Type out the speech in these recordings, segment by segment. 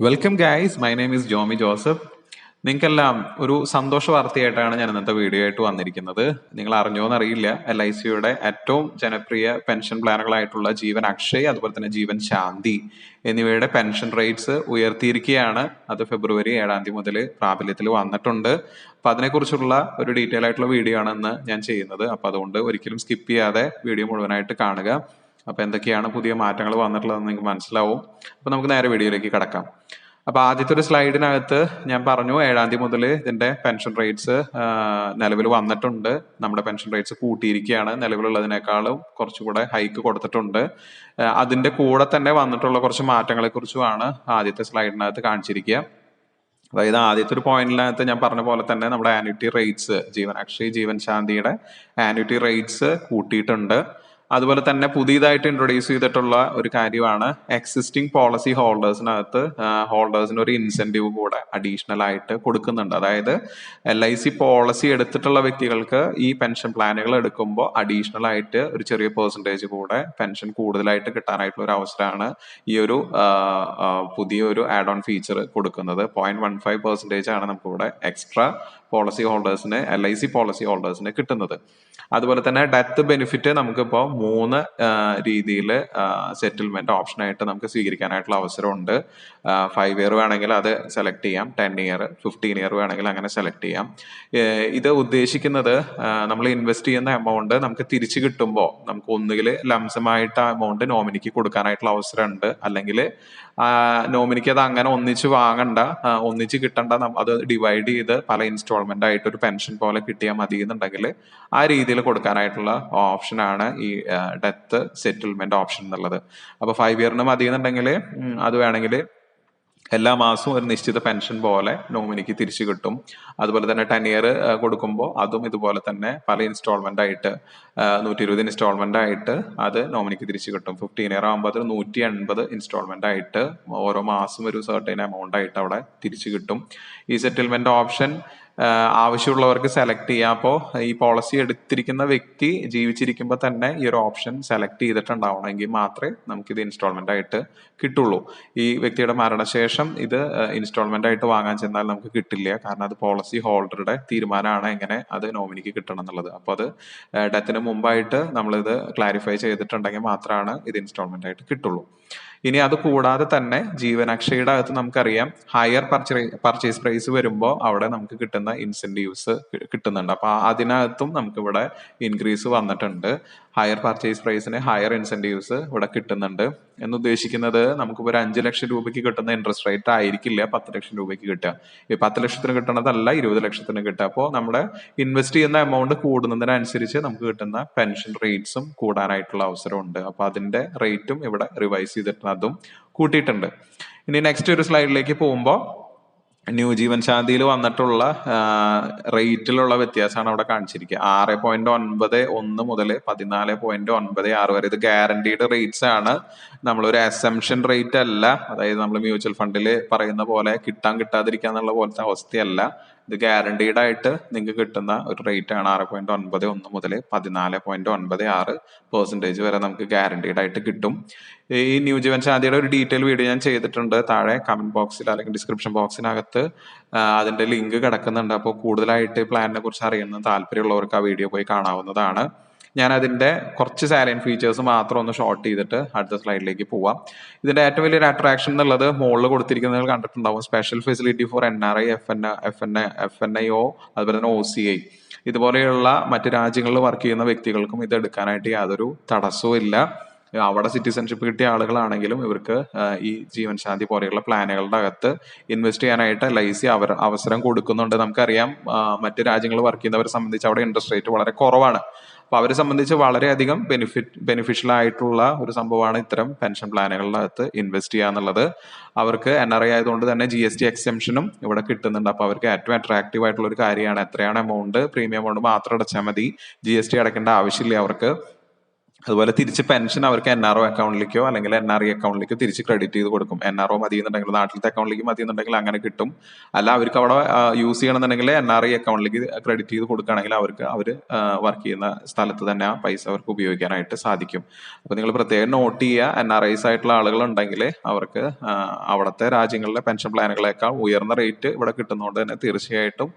Welcome guys, my name is Jomy Joseph. നിങ്ങൾക്കെല്ലാം ഒരു സന്തോഷ വാർത്തയായിട്ടാണ് ഞാൻ ഇന്നത്തെ വീഡിയോ ആയിട്ട് വന്നിരിക്കുന്നത്. നിങ്ങൾ അറിഞ്ഞോന്നറിയില്ല, LICയുടെ ഏറ്റവും ജനപ്രിയ പെൻഷൻ പ്ലാനുകളായിട്ടുള്ള ജീവൻ അക്ഷയ് അതുപോലെ തന്നെ ജീവൻ ശാന്തി എന്നിവയുടെ പെൻഷൻ റേറ്റ്സ് ഉയർത്തിയിരിക്കുകയാണ്. അത് ഫെബ്രുവരി 7 മുതൽ പ്രാബല്യത്തിൽ വന്നിട്ടുണ്ട്. അപ്പൊ അതിനെക്കുറിച്ചുള്ള ഒരു ഡീറ്റെയിൽ ആയിട്ടുള്ള വീഡിയോ ആണ് ഇന്ന് ഞാൻ ചെയ്യുന്നത്. അപ്പൊ അതുകൊണ്ട് ഒരിക്കലും സ്കിപ്പ് ചെയ്യാതെ വീഡിയോ മുഴുവനായിട്ട് കാണുക. അപ്പൊ എന്തൊക്കെയാണ് പുതിയ മാറ്റങ്ങൾ വന്നിട്ടുള്ളതെന്ന് നിങ്ങൾക്ക് മനസ്സിലാവും. അപ്പൊ നമുക്ക് നേരെ വീഡിയോയിലേക്ക് കടക്കാം. അപ്പൊ ആദ്യത്തെ ഒരു സ്ലൈഡിനകത്ത് ഞാൻ പറഞ്ഞു 7 മുതൽ ഇതിന്റെ പെൻഷൻ റേറ്റ്സ് നിലവിൽ വന്നിട്ടുണ്ട്. നമ്മുടെ പെൻഷൻ റേറ്റ്സ് കൂട്ടിയിരിക്കുകയാണ്. നിലവിലുള്ളതിനേക്കാളും കുറച്ചുകൂടെ ഹൈക്ക് കൊടുത്തിട്ടുണ്ട്. അതിന്റെ കൂടെ തന്നെ വന്നിട്ടുള്ള കുറച്ച് മാറ്റങ്ങളെ കുറിച്ചുമാണ് ആദ്യത്തെ സ്ലൈഡിനകത്ത് കാണിച്ചിരിക്കുക. അതായത് ആദ്യത്തെ ഒരു പോയിന്റിനകത്ത് ഞാൻ പറഞ്ഞ പോലെ തന്നെ നമ്മുടെ ആന്വിറ്റി റേറ്റ്സ് ജീവൻ അക്ഷയ് ജീവൻ ശാന്തിയുടെ ആന്വിറ്റി റേറ്റ്സ് കൂട്ടിയിട്ടുണ്ട്. അതുപോലെ തന്നെ പുതിയതായിട്ട് ഇൻട്രൊഡ്യൂസ് ചെയ്തിട്ടുള്ള ഒരു കാര്യമാണ് എക്സിസ്റ്റിംഗ് പോളിസി ഹോൾഡേഴ്സിന് ഒരു ഇൻസെന്റീവ് കൂടെ അഡീഷണൽ ആയിട്ട് കൊടുക്കുന്നുണ്ട്. അതായത് LIC പോളിസി എടുത്തിട്ടുള്ള വ്യക്തികൾക്ക് ഈ പെൻഷൻ പ്ലാനുകൾ എടുക്കുമ്പോൾ അഡീഷണൽ ആയിട്ട് ഒരു ചെറിയ പെർസെൻറ്റേജ് കൂടെ പെൻഷൻ കൂടുതലായിട്ട് കിട്ടാനായിട്ടുള്ള ഒരു അവസരമാണ് ഈ ഒരു പുതിയൊരു ആഡ് ഓൺ ഫീച്ചർ കൊടുക്കുന്നത്. 0.15% ആണ് നമുക്കിവിടെ എക്സ്ട്രാ പോളിസി ഹോൾഡേഴ്സിന് LIC പോളിസി ഹോൾഡേഴ്സിന് കിട്ടുന്നത്. അതുപോലെ തന്നെ ഡെത്ത് ബെനിഫിറ്റ് നമുക്കിപ്പോൾ 3 രീതിയിൽ സെറ്റിൽമെന്റ് ഓപ്ഷനായിട്ട് നമുക്ക് സ്വീകരിക്കാനായിട്ടുള്ള അവസരമുണ്ട്. 5 ഇയർ വേണമെങ്കിൽ അത് സെലക്ട് ചെയ്യാം, 10 ഇയർ 15 ഇയർ വേണമെങ്കിൽ അങ്ങനെ സെലക്ട് ചെയ്യാം. ഇത് ഉദ്ദേശിക്കുന്നത് നമ്മൾ ഇൻവെസ്റ്റ് ചെയ്യുന്ന എമൗണ്ട് നമുക്ക് തിരിച്ചു കിട്ടുമ്പോൾ നമുക്ക് ഒന്നുകിൽ ലംസമായിട്ട് ആ എമൗണ്ട് നോമിനിക്ക് കൊടുക്കാനായിട്ടുള്ള അവസരമുണ്ട്, അല്ലെങ്കിൽ നോമിനിക്ക് അത് അങ്ങനെ ഒന്നിച്ച് വാങ്ങണ്ട, ഒന്നിച്ച് കിട്ടണ്ട, അത് ഡിവൈഡ് ചെയ്ത് പല ഇൻസ്റ്റാൾമെന്റ് ആയിട്ട് ഒരു പെൻഷൻ പോലെ കിട്ടിയാൽ മതി എന്നുണ്ടെങ്കിൽ ആ രീതിയിൽ കൊടുക്കാനായിട്ടുള്ള ഓപ്ഷനാണ് ഈ ഡെത്ത് സെറ്റിൽമെന്റ് ഓപ്ഷൻ എന്നുള്ളത്. അപ്പൊ 5 ഇയറിന് മതി എന്നുണ്ടെങ്കിൽ അത് വേണമെങ്കിൽ എല്ലാ മാസവും ഒരു നിശ്ചിത പെൻഷൻ പോലെ നോമിനിക്ക് തിരിച്ചു കിട്ടും. അതുപോലെ തന്നെ 10 ഇയർ കൊടുക്കുമ്പോൾ അതും ഇതുപോലെ തന്നെ പല ഇൻസ്റ്റാൾമെന്റ് ആയിട്ട് 120 ഇൻസ്റ്റാൾമെന്റ് ആയിട്ട് അത് നോമിനിക്ക് തിരിച്ചു കിട്ടും. 15 ഇയർ ആകുമ്പോൾ അത് 180 ഇൻസ്റ്റാൾമെന്റ് ആയിട്ട് ഓരോ മാസം ഒരു സർട്ടൈൻ എമൗണ്ട് ആയിട്ട് അവിടെ തിരിച്ചു കിട്ടും. ഈ സെറ്റിൽമെന്റ് ഓപ്ഷൻ ആവശ്യമുള്ളവർക്ക് സെലക്ട് ചെയ്യാം. അപ്പോൾ ഈ പോളിസി എടുത്തിരിക്കുന്ന വ്യക്തി ജീവിച്ചിരിക്കുമ്പോൾ തന്നെ ഈ ഒരു ഓപ്ഷൻ സെലക്ട് ചെയ്തിട്ടുണ്ടാവണമെങ്കിൽ മാത്രമേ നമുക്കിത് ഇൻസ്റ്റാൾമെന്റ് ആയിട്ട് കിട്ടുള്ളൂ. ഈ വ്യക്തിയുടെ മരണശേഷം ഇത് ഇൻസ്റ്റാൾമെന്റ് ആയിട്ട് വാങ്ങാൻ ചെന്നാൽ നമുക്ക് കിട്ടില്ല. കാരണം അത് പോളിസി ഹോൾഡറുടെ തീരുമാനമാണ് എങ്ങനെ അത് നോമിനിക്ക് കിട്ടണം എന്നുള്ളത്. അപ്പോൾ അത് ഡെത്തിന് മുമ്പായിട്ട് നമ്മളിത് ക്ലാരിഫൈ ചെയ്തിട്ടുണ്ടെങ്കിൽ മാത്രമാണ് ഇത് ഇൻസ്റ്റാൾമെന്റ് ആയിട്ട് കിട്ടുള്ളൂ. ഇനി അത് കൂടാതെ തന്നെ ജീവൻ അക്ഷയുടെ അകത്ത് നമുക്കറിയാം ഹയർ പർച്ചേസ് പ്രൈസ് വരുമ്പോൾ അവിടെ നമുക്ക് കിട്ടുന്ന ഇൻസെന്റീവ്സ് കിട്ടുന്നുണ്ട്. അപ്പൊ അതിനകത്തും നമുക്കിവിടെ ഇൻക്രീസ് വന്നിട്ടുണ്ട്. ഹയർ പർച്ചേസ് പ്രൈസിന് ഹയർ ഇൻസെന്റീവ്സ് ഇവിടെ കിട്ടുന്നുണ്ട്. എന്ന് ഉദ്ദേശിക്കുന്നത് നമുക്കിപ്പോൾ ഒരു 5 ലക്ഷം രൂപയ്ക്ക് കിട്ടുന്ന ഇൻട്രസ്റ്റ് റേറ്റ് ആയിരിക്കില്ല 10 ലക്ഷം രൂപയ്ക്ക് കിട്ടുക. ഈ 10 ലക്ഷത്തിന് കിട്ടുന്നതല്ല 20 ലക്ഷത്തിന് കിട്ടുക. അപ്പോൾ നമ്മുടെ ഇൻവെസ്റ്റ് ചെയ്യുന്ന എമൗണ്ട് കൂടുന്നതിനനുസരിച്ച് നമുക്ക് കിട്ടുന്ന പെൻഷൻ റേറ്റ്സും കൂടാനായിട്ടുള്ള അവസരമുണ്ട്. അപ്പൊ അതിന്റെ റേറ്റും ഇവിടെ റിവൈസ് ചെയ്തിട്ട് അതും കൂട്ടിയിട്ടുണ്ട്. ഇനി നെക്സ്റ്റ് ഒരു സ്ലൈഡിലേക്ക് പോകുമ്പോൾ ന്യൂ ജീവൻ ശാന്തിയിൽ വന്നിട്ടുള്ള റേറ്റിലുള്ള വ്യത്യാസമാണ് അവിടെ കാണിച്ചിരിക്കുക. 6.91 മുതൽ 14.96 വരെ. ഇത് ഗ്യാരണ്ടീഡ് റേറ്റ്സ് ആണ്, നമ്മളൊരു അസംഷൻ റേറ്റ് അല്ല. അതായത് നമ്മൾ മ്യൂച്വൽ ഫണ്ടിൽ പറയുന്ന പോലെ കിട്ടാതിരിക്കുക എന്നുള്ള പോലത്തെ അവസ്ഥയല്ല. ഇത് ഗ്യാരണ്ടീഡ് ആയിട്ട് നിങ്ങൾക്ക് കിട്ടുന്ന ഒരു റേറ്റ് ആണ്. 6.91 മുതൽ 14.96% വരെ നമുക്ക് ഗ്യാരണ്ടീഡ് ആയിട്ട് കിട്ടും. ഈ ന്യൂ ജീവൻ ശാന്തിയുടെ ഒരു ഡീറ്റെയിൽ വീഡിയോ ഞാൻ ചെയ്തിട്ടുണ്ട്. താഴെ കമന്റ് ബോക്സിൽ അല്ലെങ്കിൽ ഡിസ്ക്രിപ്ഷൻ ബോക്സിനകത്ത് അതിന്റെ ലിങ്ക് കിടക്കുന്നുണ്ട്. അപ്പോൾ കൂടുതലായിട്ട് പ്ലാനിനെ കുറിച്ച് അറിയുന്ന താല്പര്യമുള്ളവർക്ക് ആ വീഡിയോ പോയി കാണാവുന്നതാണ്. ഞാൻ അതിന്റെ കുറച്ച് സാലന്റ് ഫീച്ചേഴ്സ് മാത്രം ഒന്ന് ഷോർട്ട് ചെയ്തിട്ട് അടുത്ത സ്ലൈഡിലേക്ക് പോവാം. ഇതിന്റെ ഏറ്റവും വലിയൊരു അട്രാക്ഷൻ എന്നുള്ളത് മുകളിൽ കൊടുത്തിരിക്കുന്നത് കണ്ടിട്ടുണ്ടാവും. Special facility four NRI, FNIO അതുപോലെ തന്നെ OCI ഇതുപോലെയുള്ള മറ്റു രാജ്യങ്ങളിൽ വർക്ക് ചെയ്യുന്ന വ്യക്തികൾക്കും ഇത് എടുക്കാനായിട്ട് യാതൊരു തടസ്സവും ഇല്ല. അവിടെ സിറ്റിസൺഷിപ്പ് കിട്ടിയ ആളുകളാണെങ്കിലും ഇവർക്ക് ഈ ജീവൻ ശാന്തി പോലെയുള്ള പ്ലാനുകളുടെ അകത്ത് ഇൻവെസ്റ്റ് ചെയ്യാനായിട്ട് LIC അവസരം കൊടുക്കുന്നുണ്ട്. നമുക്കറിയാം മറ്റു രാജ്യങ്ങളിൽ വർക്ക് ചെയ്യുന്നവരെ സംബന്ധിച്ച് അവിടെ ഇൻട്രസ്റ്റ് റേറ്റ് വളരെ കുറവാണ്. അപ്പൊ അവരെ സംബന്ധിച്ച് വളരെയധികം ബെനിഫിഷ്യൽ ആയിട്ടുള്ള ഒരു സംഭവമാണ് ഇത്തരം പെൻഷൻ പ്ലാനുകളുടെ അകത്ത് ഇൻവെസ്റ്റ് ചെയ്യുക എന്നുള്ളത്. അവർക്ക് NRI ആയതുകൊണ്ട് തന്നെ GST എക്സെംഷനും ഇവിടെ കിട്ടുന്നുണ്ട്. അപ്പൊ അവർക്ക് ഏറ്റവും അട്രാക്റ്റീവ് ആയിട്ടുള്ള ഒരു കാര്യമാണ്. എത്രയാണ് എമൗണ്ട്, പ്രീമിയം എമൗണ്ട് മാത്രം അടച്ചാൽ മതി, GST അടയ്ക്കേണ്ട ആവശ്യമില്ല അവർക്ക്. അതുപോലെ തിരിച്ച് പെൻഷൻ അവർക്ക് NRO അക്കൗണ്ടിലേക്കോ അല്ലെങ്കിൽ NRE അക്കൗണ്ടിലേക്കോ തിരിച്ച് ക്രെഡിറ്റ് ചെയ്ത് കൊടുക്കും. NRO മതി എന്നുണ്ടെങ്കിൽ നാട്ടിലത്തെ അക്കൗണ്ടിലേക്ക് മതി എന്നുണ്ടെങ്കിൽ അങ്ങനെ കിട്ടും. അല്ല അവർക്ക് അവിടെ യൂസ് ചെയ്യണമെന്നുണ്ടെങ്കിൽ NRE അക്കൗണ്ടിലേക്ക് ക്രെഡിറ്റ് ചെയ്ത് കൊടുക്കുകയാണെങ്കിൽ അവർ വർക്ക് ചെയ്യുന്ന സ്ഥലത്ത് തന്നെ ആ പൈസ അവർക്ക് ഉപയോഗിക്കാനായിട്ട് സാധിക്കും. അപ്പോൾ നിങ്ങൾ പ്രത്യേകം നോട്ട് ചെയ്യുക, NRIs ആയിട്ടുള്ള ആളുകളുണ്ടെങ്കിൽ അവർക്ക് അവിടുത്തെ രാജ്യങ്ങളിലെ പെൻഷൻ പ്ലാനുകളേക്കാൾ ഉയർന്ന റേറ്റ് ഇവിടെ കിട്ടുന്നതുകൊണ്ട് തന്നെ തീർച്ചയായിട്ടും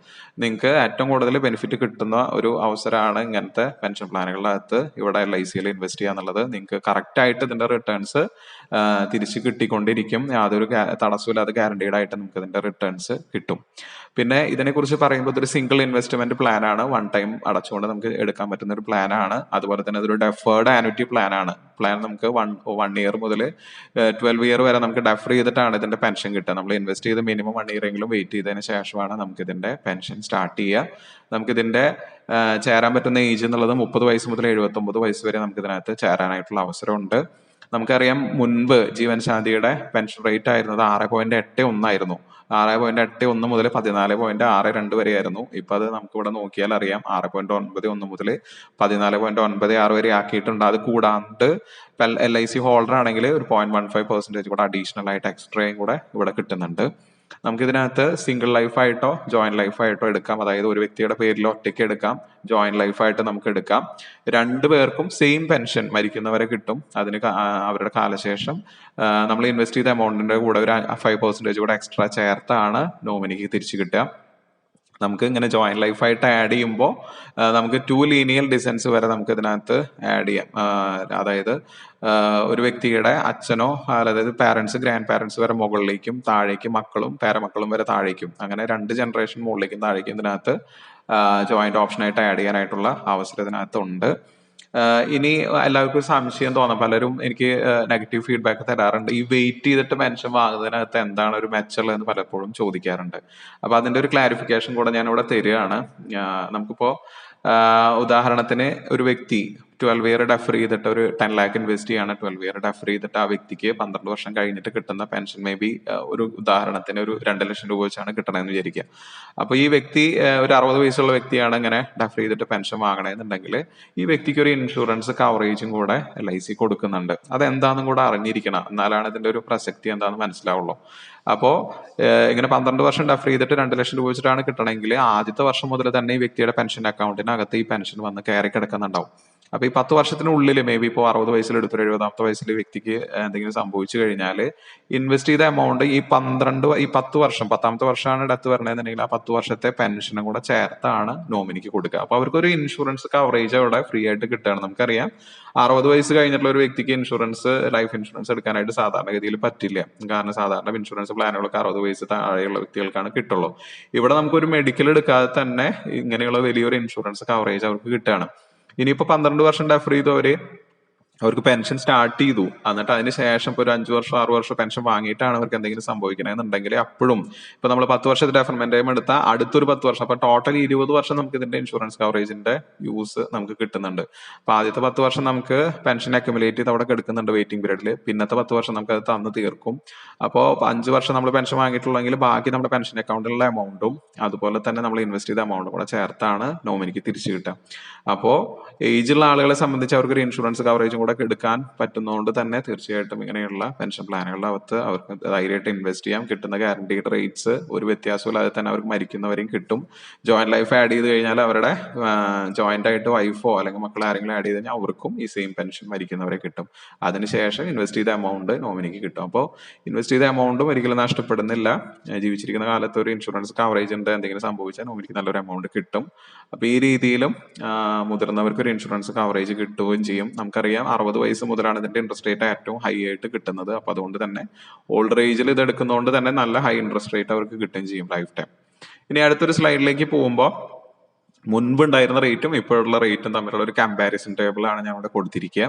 നിങ്ങൾക്ക് ഏറ്റവും കൂടുതൽ ബെനിഫിറ്റ് കിട്ടുന്ന ഒരു അവസരമാണ് ഇങ്ങനത്തെ പെൻഷൻ പ്ലാനുകളിനകത്ത് ഇവിടെ LICയിൽ ഇൻവെസ്റ്റ് ചെയ്യുക എന്നുള്ളത്. നിങ്ങൾക്ക് കറക്റ്റ് ആയിട്ട് ഇതിന്റെ റിട്ടേൺസ് തിരിച്ച് കിട്ടിക്കൊണ്ടിരിക്കും. യാതൊരു തടസ്സമില്ലാതെ ഗ്യാരണ്ടീഡ് ആയിട്ട് നമുക്ക് ഇതിന്റെ റിട്ടേൺസ് കിട്ടും. പിന്നെ ഇതിനെക്കുറിച്ച് പറയുമ്പോൾ ഇതൊരു സിംഗിൾ ഇൻവെസ്റ്റ്മെന്റ് പ്ലാൻ ആണ്. വൺ ടൈം അടച്ചുകൊണ്ട് നമുക്ക് എടുക്കാൻ പറ്റുന്ന ഒരു പ്ലാൻ ആണ്. അതുപോലെ തന്നെ ഇതൊരു ഡെഫേർഡ് ആനുറ്റി പ്ലാൻ ആണ്. പ്ലാൻ നമുക്ക് വൺ ഇയർ മുതൽ 12 ഇയർ വരെ നമുക്ക് ഡെഫർ ചെയ്തിട്ടാണ് ഇതിന്റെ പെൻഷൻ കിട്ടുക. നമ്മൾ ഇൻവെസ്റ്റ് ചെയ്ത് മിനിമം 1 ഇയർ എങ്കിലും വെയിറ്റ് ചെയ്തതിന് ശേഷമാണ് നമുക്ക് ഇതിന്റെ പെൻഷൻ സ്റ്റാർട്ട് ചെയ്യുക. നമുക്കിതിന്റെ ചേരാൻ പറ്റുന്ന ഏജ് എന്നുള്ളത് 30 വയസ്സ് മുതൽ 79 വയസ്സ് വരെ നമുക്ക് ഇതിനകത്ത് ചേരാനായിട്ടുള്ള അവസരമുണ്ട്. നമുക്കറിയാം മുൻപ് ജീവൻ ശാന്തിയുടെ പെൻഷൻ റേറ്റ് ആയിരുന്നത് 6.81 ആയിരുന്നു. 6.81 മുതൽ 14.62 വരെയായിരുന്നു. ഇപ്പൊ അത് നമുക്ക് ഇവിടെ നോക്കിയാൽ അറിയാം 6.91 മുതൽ 14.96 വരെ ആക്കിയിട്ടുണ്ട്. അത് കൂടാണ്ട് LIC ഹോൾഡർ ആണെങ്കിൽ ഒരു 0.15% കൂടെ അഡീഷണൽ ആയിട്ട് എക്സ്ട്രയും കൂടെ ഇവിടെ കിട്ടുന്നുണ്ട്. നമുക്കിതിനകത്ത് സിംഗിൾ ലൈഫായിട്ടോ ജോയിന്റ് ലൈഫായിട്ടോ എടുക്കാം. അതായത് ഒരു വ്യക്തിയുടെ പേരിൽ ഒറ്റയ്ക്ക് എടുക്കാം, ജോയിന്റ് ലൈഫായിട്ട് നമുക്ക് എടുക്കാം. രണ്ടു പേർക്കും സെയിം പെൻഷൻ മരിക്കുന്നവരെ കിട്ടും. അതിന് അവരുടെ കാലശേഷം നമ്മൾ ഇൻവെസ്റ്റ് ചെയ്ത എമൗണ്ടിന്റെ കൂടെ ഒരു 5% കൂടെ എക്സ്ട്രാ ചേർത്താണ് നോമിനിക്ക് തിരിച്ചു കിട്ടുക. നമുക്ക് ഇങ്ങനെ ജോയിന്റ് ലൈഫായിട്ട് ആഡ് ചെയ്യുമ്പോൾ നമുക്ക് 2 ലീനിയൽ ഡിസൻസ് വരെ നമുക്ക് ഇതിനകത്ത് ആഡ് ചെയ്യാം. അതായത് ഒരു വ്യക്തിയുടെ അച്ഛനോ അതായത് പാരന്റ്സ് ഗ്രാൻഡ് പാരന്റ്സ് വരെ മുകളിലേക്കും താഴേക്കും മക്കളും പേരമക്കളും വരെ താഴേക്കും, അങ്ങനെ 2 ജനറേഷൻ മുകളിലേക്കും താഴേക്കും ഇതിനകത്ത് ജോയിന്റ് ഓപ്ഷനായിട്ട് ആഡ് ചെയ്യാനായിട്ടുള്ള അവസരം ഇതിനകത്ത് ഉണ്ട്. ഇനി എല്ലാവർക്കും ഒരു സംശയം തോന്നാം, പലരും എനിക്ക് നെഗറ്റീവ് ഫീഡ്ബാക്ക് തരാറുണ്ട്. ഈ വെയിറ്റ് ചെയ്തിട്ട് പെൻഷൻ വാങ്ങുന്നതിനകത്ത് എന്താണ് ഒരു മെച്ചമുള്ളതെന്ന് പലപ്പോഴും ചോദിക്കാറുണ്ട്. അപ്പൊ അതിന്റെ ഒരു ക്ലാരിഫിക്കേഷൻ കൂടെ ഞാൻ ഇവിടെ തരികയാണ്. നമുക്കിപ്പോ ഉദാഹരണത്തിന് ഒരു വ്യക്തി 12 ഇയർ ഡെഫർ ചെയ്തിട്ട് ഒരു 10 lakh ഇൻവെസ്റ്റ് ചെയ്യാണ്. 12 ഇയർ ഡെഫർ ചെയ്തിട്ട് ആ വ്യക്തിക്ക് 12 വർഷം കഴിഞ്ഞിട്ട് കിട്ടുന്ന പെൻഷൻ മേ ബി ഒരു ഉദാഹരണത്തിന് ഒരു 2 ലക്ഷം രൂപ വെച്ചാണ് കിട്ടണമെന്ന് വിചാരിക്കുക. അപ്പൊ ഈ വ്യക്തി ഒരു 60 വയസ്സുള്ള വ്യക്തിയാണ് ഇങ്ങനെ ഡെഫർ ചെയ്തിട്ട് പെൻഷൻ വാങ്ങണമെന്നുണ്ടെങ്കിൽ ഈ വ്യക്തിക്ക് ഒരു ഇൻഷുറൻസ് കവറേജും കൂടെ LIC കൊടുക്കുന്നുണ്ട്. അതെന്താണെന്നും കൂടെ അറിഞ്ഞിരിക്കണം, എന്നാലാണ് ഇതിന്റെ ഒരു പ്രസക്തി എന്താണെന്ന് മനസ്സിലാവുള്ളൂ. അപ്പോ ഇങ്ങനെ 12 വർഷം ഡെഫർ ചെയ്തിട്ട് 2 ലക്ഷം രൂപ വെച്ചിട്ടാണ് കിട്ടണമെങ്കിൽ ആദ്യത്തെ വർഷം മുതൽ തന്നെ ഈ വ്യക്തിയുടെ പെൻഷൻ അക്കൗണ്ടിനകത്ത് ഈ പെൻഷൻ വന്ന് കയറി കിടക്കുന്നുണ്ടാവും. അപ്പൊ ഈ 10 വർഷത്തിനുള്ളിൽ മേ ബി ഇപ്പോൾ 60 വയസ്സിൽ എടുത്തൊരു 70ാമത്തെ വയസ്സിൽ വ്യക്തിക്ക് എന്തെങ്കിലും സംഭവിച്ചു കഴിഞ്ഞാൽ ഇൻവെസ്റ്റ് ചെയ്ത എമൗണ്ട് ഈ 10 വർഷം 10ാമത്തെ വർഷമാണ് ഡെത്ത് വരണമെന്നുണ്ടെങ്കിൽ ആ 10 വർഷത്തെ പെൻഷനും കൂടെ ചേർത്താണ് നോമിനിക്ക് കൊടുക്കുക. അപ്പൊ അവർക്കൊരു ഇൻഷുറൻസ് കവറേജ് അവിടെ ഫ്രീ ആയിട്ട് കിട്ടുകയാണ്. നമുക്കറിയാം 60 വയസ്സ് കഴിഞ്ഞിട്ടുള്ള ഒരു വ്യക്തിക്ക് ലൈഫ് ഇൻഷുറൻസ് എടുക്കാനായിട്ട് സാധാരണഗതിയിൽ പറ്റില്ല. കാരണം സാധാരണ ഇൻഷുറൻസ് പ്ലാനുകളൊക്കെ 60 വയസ്സ് താഴെയുള്ള വ്യക്തികൾക്കാണ് കിട്ടുള്ളൂ. ഇവിടെ നമുക്കൊരു മെഡിക്കൽ എടുക്കാതെ തന്നെ ഇങ്ങനെയുള്ള വലിയൊരു ഇൻഷുറൻസ് കവറേജ് അവർക്ക് കിട്ടുകയാണ്. ഇനിയിപ്പോ 12 വർഷം ഡെഫർ ചെയ്തവര് അവർക്ക് പെൻഷൻ സ്റ്റാർട്ട് ചെയ്തു, എന്നിട്ട് അതിന് ശേഷം ഇപ്പൊ ഒരു 5 വർഷം 6 വർഷം പെൻഷൻ വാങ്ങിയിട്ടാണ് അവർക്ക് എന്തെങ്കിലും സംഭവിക്കണമെന്നുണ്ടെങ്കിൽ അപ്പോഴും ഇപ്പൊ നമ്മൾ 10 വർഷത്തെ ഡെഫർമെന്റ് ടൈം എടുത്താൽ അടുത്തൊരു 10 വർഷം, അപ്പൊ ടോട്ടൽ 20 വർഷം നമുക്ക് ഇതിന്റെ ഇൻഷുറൻസ് കവറേജിന്റെ യൂസ് നമുക്ക് കിട്ടുന്നുണ്ട്. അപ്പൊ ആദ്യത്തെ 10 വർഷം നമുക്ക് പെൻഷൻ അക്യുമുലേറ്റ് ചെയ്ത് അവിടെ കിടക്കുന്നുണ്ട് വെയിറ്റിംഗ് പീരീഡിൽ. പിന്നത്തെ 10 വർഷം നമുക്ക് അത് തന്നു തീർക്കും. അപ്പോൾ 5 വർഷം നമ്മൾ പെൻഷൻ വാങ്ങിയിട്ടുള്ളെങ്കിൽ ബാക്കി നമ്മുടെ പെൻഷൻ അക്കൗണ്ടിലുള്ള എമൗണ്ടും അതുപോലെ തന്നെ നമ്മൾ ഇൻവെസ്റ്റ് ചെയ്ത എമൗണ്ടും കൂടെ ചേർത്താണ് നോമിനിക്ക് തിരിച്ചു കിട്ടുക. അപ്പോ ഏജുള്ള ആളുകളെ സംബന്ധിച്ച് അവർക്ക് ഒരു ഇൻഷുറൻസ് കവറേജും കൂടെ എടുക്കാൻ പറ്റുന്നതുകൊണ്ട് തന്നെ തീർച്ചയായിട്ടും ഇങ്ങനെയുള്ള പെൻഷൻ പ്ലാനുകളുടെ അകത്ത് അവർക്ക് ധൈര്യമായിട്ട് ഇൻവെസ്റ്റ് ചെയ്യാം. കിട്ടുന്ന ഗ്യാരണ്ടീഡ് റേറ്റ്സ് ഒരു വ്യത്യാസമില്ലാതെ തന്നെ അവർക്ക് മരിക്കുന്നവരെയും കിട്ടും. ജോയിന്റ് ലൈഫ് ആഡ് ചെയ്ത് കഴിഞ്ഞാൽ അവരുടെ ജോയിന്റ് ആയിട്ട് വൈഫോ അല്ലെങ്കിൽ മക്കൾ ആരെങ്കിലും ആഡ് ചെയ്ത് കഴിഞ്ഞാൽ അവർക്കും ഈ സെയിം പെൻഷൻ മരിക്കുന്നവരെ കിട്ടും. അതിനുശേഷം ഇൻവെസ്റ്റ് ചെയ്ത എമൗണ്ട് നോമിനിക്ക് കിട്ടും. അപ്പോൾ ഇൻവെസ്റ്റ് ചെയ്ത എമൗണ്ടും ഒരിക്കലും നഷ്ടപ്പെടുന്നില്ല. ജീവിച്ചിരിക്കുന്ന കാലത്ത് ഒരു ഇൻഷുറൻസ് കവറേജ് ഉണ്ട്, എന്തെങ്കിലും സംഭവിച്ചാൽ നോമിനിക്ക് നല്ലൊരു എമൗണ്ട് കിട്ടും. അപ്പൊ ഈ രീതിയിലും മുതിർന്നവർക്ക് ഒരു ഇൻഷുറൻസ് കവറേജ് കിട്ടുകയും ചെയ്യും. നമുക്കറിയാം 60 വയസ്സ് മുതലാണ് ഇതിന്റെ ഇൻട്രസ്റ്റ് റേറ്റ് ഏറ്റവും ഹൈ ആയിട്ട് കിട്ടുന്നത്. അപ്പൊ അതുകൊണ്ട് തന്നെ ഓൾഡ് ഏജിൽ ഇത് എടുക്കുന്നതുകൊണ്ട് തന്നെ നല്ല ഹൈ ഇൻട്രസ്റ്റ് റേറ്റ് അവർക്ക് കിട്ടുകയും ചെയ്യും ലൈഫ് ടൈം. ഇനി അടുത്തൊരു സ്ലൈഡിലേക്ക് പോകുമ്പോൾ മുൻപ് ഉണ്ടായിരുന്ന റേറ്റും ഇപ്പോഴുള്ള റേറ്റും തമ്മിലുള്ള ഒരു കമ്പാരിസൺ ടേബിൾ ആണ് ഞാൻ ഇവിടെ കൊടുത്തിരിക്കുക.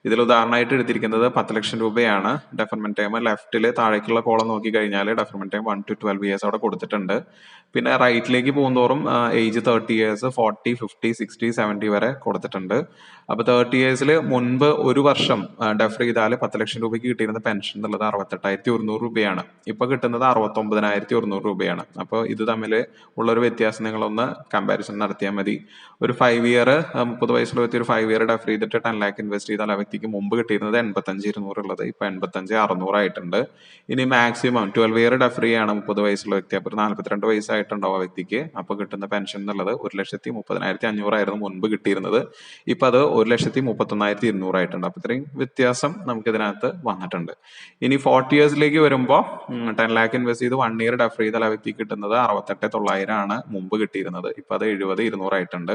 ഇതിൽ ഉദാഹരണമായിട്ട് എടുത്തിരിക്കുന്നത് 10 ലക്ഷം രൂപയാണ്. ഡെഫർമെന്റ് ടൈം ലെഫ്റ്റില് താഴേക്കുള്ള കോളം നോക്കി കഴിഞ്ഞാൽ ഡെഫർമെന്റ് ടൈം 1 to 12 ഇയേഴ്സ് അവിടെ കൊടുത്തിട്ടുണ്ട്. പിന്നെ റൈറ്റിലേക്ക് പോകുന്തോറും ഏജ് 30 ഇയേഴ്സ്, 40, 50, 60, 70 വരെ കൊടുത്തിട്ടുണ്ട്. അപ്പൊ 30 ഇയേഴ്സിൽ മുൻപ് ഒരു വർഷം ഡെഫർ ചെയ്താൽ 10 ലക്ഷം രൂപയ്ക്ക് കിട്ടിയിരുന്ന പെൻഷൻ എന്നുള്ളത് 68,100 രൂപയാണ്. ഇപ്പൊ കിട്ടുന്നത് 69,100 രൂപയാണ്. അപ്പോൾ ഇത് തമ്മിൽ ഉള്ളൊരു വ്യത്യാസം നിങ്ങളൊന്ന് കമ്പാരിസൺ നടത്തിയാൽ മതി. ഒരു 5 ഇയർ 30 വയസ്സിൽ വ്യക്തി ഒരു 5 ഇയർ ഡെഫർ ചെയ്തിട്ട് 10 ലാക്ക് ഇൻവെസ്റ്റ് ചെയ്താൽ ആ വ്യക്തിക്ക് മുമ്പ് കിട്ടിയിരുന്നത് 85,200 ഉള്ളത് ഇപ്പൊ 85,600 ആയിട്ടുണ്ട്. ഇനി മാക്സിമം 12 ഇയർ ഡെഫർ ചെയ്യാണ് 30 വയസ്സുള്ള വ്യക്തി, അപ്പൊ 42 വയസ്സായിട്ടുണ്ടാവും ആ വ്യക്തിക്ക്. അപ്പൊ കിട്ടുന്ന പെൻഷൻ എന്നുള്ളത് 1,30,500 ആയിരുന്നു മുൻപ് കിട്ടിയിരുന്നത്. ഇപ്പൊ അത് 1,31,200 ആയിട്ടുണ്ട്. അപ്പൊ ഇത്രയും വ്യത്യാസം നമുക്ക് ഇതിനകത്ത് വന്നിട്ടുണ്ട്. ഇനി 40 ഇയേഴ്സിലേക്ക് വരുമ്പോൾ 10 ലാക്ക് ഇൻവെസ്റ്റ് ചെയ്ത് 1 ഇയർ ഡെഫർ ചെയ്താൽ ആ വ്യക്തിക്ക് കിട്ടുന്നത് 68,900 ആണ് മുമ്പ് കിട്ടിയിരുന്നത്. ഇപ്പൊ അത് 70,200 ആയിട്ടുണ്ട്.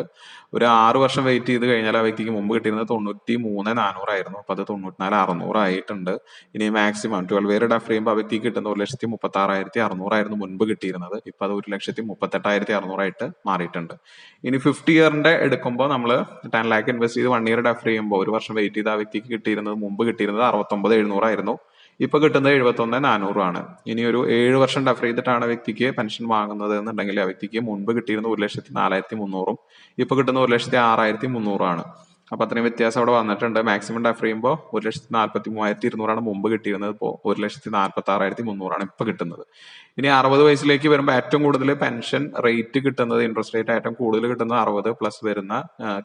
ഒരു 6 വർഷം വെയിറ്റ് ചെയ്ത് കഴിഞ്ഞാൽ ആ വ്യക്തിക്ക് മുമ്പ് കിട്ടിയിരുന്നത് 93,400 ആയിരുന്നു. അപ്പൊ അത് 94,600 ആയിട്ടുണ്ട്. ഇനി മാക്സിമം 12 ഇയർ ഡെഫർ ചെയ്യുമ്പോൾ ആ വ്യക്തിക്ക് കിട്ടുന്നത് 1,36,600 ആയിരുന്നു മുൻപ് കിട്ടിയിരുന്നത്. ഇപ്പൊ അത് 1,38,600 ആയിട്ട് മാറിയിട്ടുണ്ട്. ഇനി 50 ഇയറിന്റെ എടുക്കുമ്പോൾ നമ്മൾ 10 ലാക്ക് ഇൻവെസ്റ്റ് ചെയ്ത് 1 ഇയർ ഡെഫർ ചെയ്യുമ്പോൾ ഒരു വർഷം വെയിറ്റ് ചെയ്ത് ആ വ്യക്തിക്ക് കിട്ടിയിരുന്നത് മുമ്പ് കിട്ടിയിരുന്നത് 69,700 ആയിരുന്നു. ഇപ്പൊ കിട്ടുന്നത് 71,400 ആണ്. ഇനി ഒരു 7 വർഷം ഡെഫർ ചെയ്തിട്ടാണ് വ്യക്തിക്ക് പെൻഷൻ വാങ്ങുന്നത് എന്നുണ്ടെങ്കിൽ ആ വ്യക്തിക്ക് മുൻപ് കിട്ടിയിരുന്നത് 1,04,300 ഇപ്പൊ കിട്ടുന്നത് 1,06,300 ആണ്. അപ്പൊ അത്രയും വ്യത്യാസം അവിടെ വന്നിട്ടുണ്ട്. മാക്സിമം ഡെഫർ ചെയ്യുമ്പോൾ 1,43,200 ആണ് മുമ്പ് കിട്ടിയിരുന്നത്. ഇപ്പോൾ 1,46,300 ആണ് ഇപ്പൊ കിട്ടുന്നത്. ഇനി 60 വയസ്സിലേക്ക് വരുമ്പോൾ ഏറ്റവും കൂടുതൽ പെൻഷൻ റേറ്റ് കിട്ടുന്നത്, ഇൻട്രസ്റ്റ് റേറ്റ് ഏറ്റവും കൂടുതൽ കിട്ടുന്നത് 60+ വരുന്ന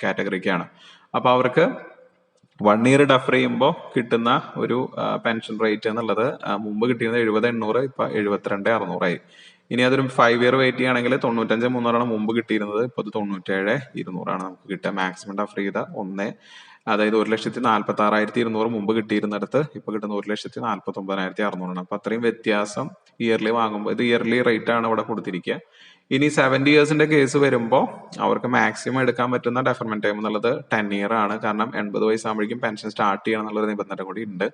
കാറ്റഗറിക്കാണ്. അപ്പൊ അവർക്ക് 1 ഇയർ ഡെഫർ ചെയ്യുമ്പോൾ കിട്ടുന്ന ഒരു പെൻഷൻ റേറ്റ് എന്നുള്ളത് മുമ്പ് കിട്ടിയിരുന്നത് 70,800, ഇപ്പൊ 72,600 ആയി. ഇനി അതൊരു 5 ഇയർ വെയിറ്റ് ചെയ്യുകയാണെങ്കിൽ 95,300 മുമ്പ് കിട്ടിയിരുന്നത്. ഇപ്പൊ അത് 97,200 ആണ് നമുക്ക് കിട്ടുക. മാക്സിമം ഡെഫർ ചെയ്ത അതായത് 1,46,200 മുമ്പ് കിട്ടിയിരുന്നിടത്ത് ഇപ്പൊ കിട്ടുന്ന 1,49,600 ആണ്. അപ്പൊ അത്രയും വ്യത്യാസം ഇയർലി വാങ്ങുമ്പോൾ ഇത് ഇയർലി റേറ്റ് ആണ് ഇവിടെ കൊടുത്തിരിക്കുക. ഇനി 70 ഇയേഴ്സിന്റെ കേസ് വരുമ്പോൾ അവർക്ക് മാക്സിമം എടുക്കാൻ പറ്റുന്ന ഡെഫർമെന്റ് ടൈം എന്നുള്ളത് 10 ഇയർ ആണ്. കാരണം 80 വയസ്സാകുമ്പോഴേക്കും പെൻഷൻ സ്റ്റാർട്ട് ചെയ്യണം എന്നുള്ളൊരു നിബന്ധന കൂടി ഉണ്ട്.